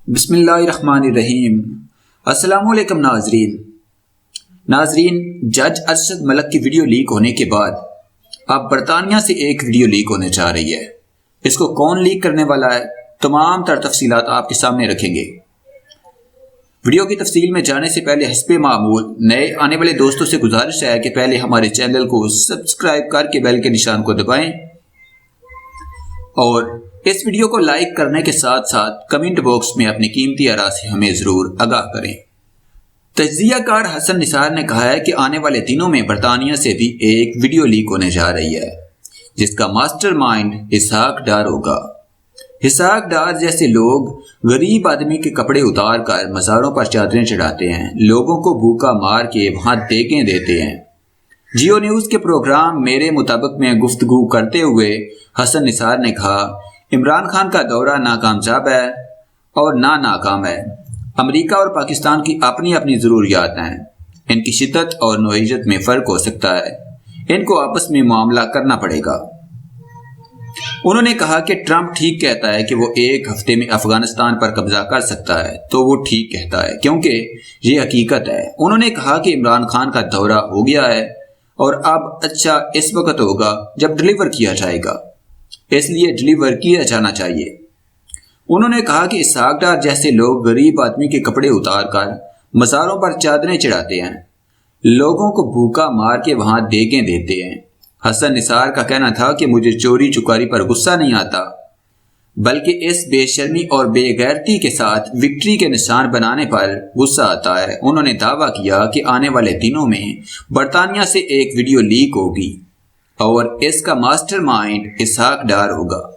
بسم اللہ الرحمن الرحیم۔ السلام علیکم ناظرین، جج ارشد ملک کی ویڈیو لیک ہونے کے بعد اب برطانیہ سے ایک ویڈیو لیک ہونے جا رہی ہے۔ اس کو کون لیک کرنے والا ہے، تمام تر تفصیلات آپ کے سامنے رکھیں گے۔ ویڈیو کی تفصیل میں جانے سے پہلے حسب معمول نئے آنے والے دوستوں سے گزارش ہے کہ پہلے ہمارے چینل کو سبسکرائب کر کے بیل کے نشان کو دبائیں اور اس ویڈیو کو لائک کرنے کے ساتھ ساتھ کمنٹ باکس میں اپنی قیمتی آراء سے ہمیں ضرور آگاہ کریں۔ تجزیہ کار حسن نثار نے کہا ہے کہ آنے والے دنوں میں برطانیہ سے بھی ایک ویڈیو لیک ہونے جا رہی ہے جس کا ماسٹر مائنڈ اسحاق ڈار ہوگا۔ اسحاق ڈار جیسے لوگ غریب آدمی کے کپڑے اتار کر مزاروں پر چادریں چڑھاتے ہیں، لوگوں کو بھوکا مار کے وہاں دیگیں دیتے ہیں۔ جیو نیوز کے پروگرام میرے مطابق میں گفتگو کرتے ہوئے حسن نثار نے کہا، عمران خان کا دورہ ناکامیاب ہے اور ناکام ہے۔ امریکہ اور پاکستان کی اپنی اپنی ضروریات ہیں، ان کی شدت اور نوعیت میں فرق ہو سکتا ہے، ان کو آپس میں معاملہ کرنا پڑے گا۔ انہوں نے کہا کہ ٹرمپ ٹھیک کہتا ہے کہ وہ ایک ہفتے میں افغانستان پر قبضہ کر سکتا ہے، تو وہ ٹھیک کہتا ہے کیونکہ یہ حقیقت ہے۔ انہوں نے کہا کہ عمران خان کا دورہ ہو گیا ہے اور اب اچھا اس وقت ہوگا جب ڈیلیور کیا جائے گا، اس لیے ڈیلیور کیا جانا چاہیے۔ انہوں نے کہا کہ اسحاق ڈار جیسے لوگ غریب آدمی کے کپڑے اتار کر مزاروں پر چادریں چڑھاتے ہیں، لوگوں کو بھوکا مار کے وہاں دیگیں دیتے ہیں۔ حسن نثار کا کہنا تھا کہ مجھے چوری چکاری پر غصہ نہیں آتا، بلکہ اس بے شرمی اور بے غیرتی کے ساتھ وکٹری کے نشان بنانے پر غصہ آتا ہے۔ انہوں نے دعویٰ کیا کہ آنے والے دنوں میں برطانیہ سے ایک ویڈیو لیک ہوگی اور اس کا ماسٹر مائنڈ اسحاق ڈار ہوگا۔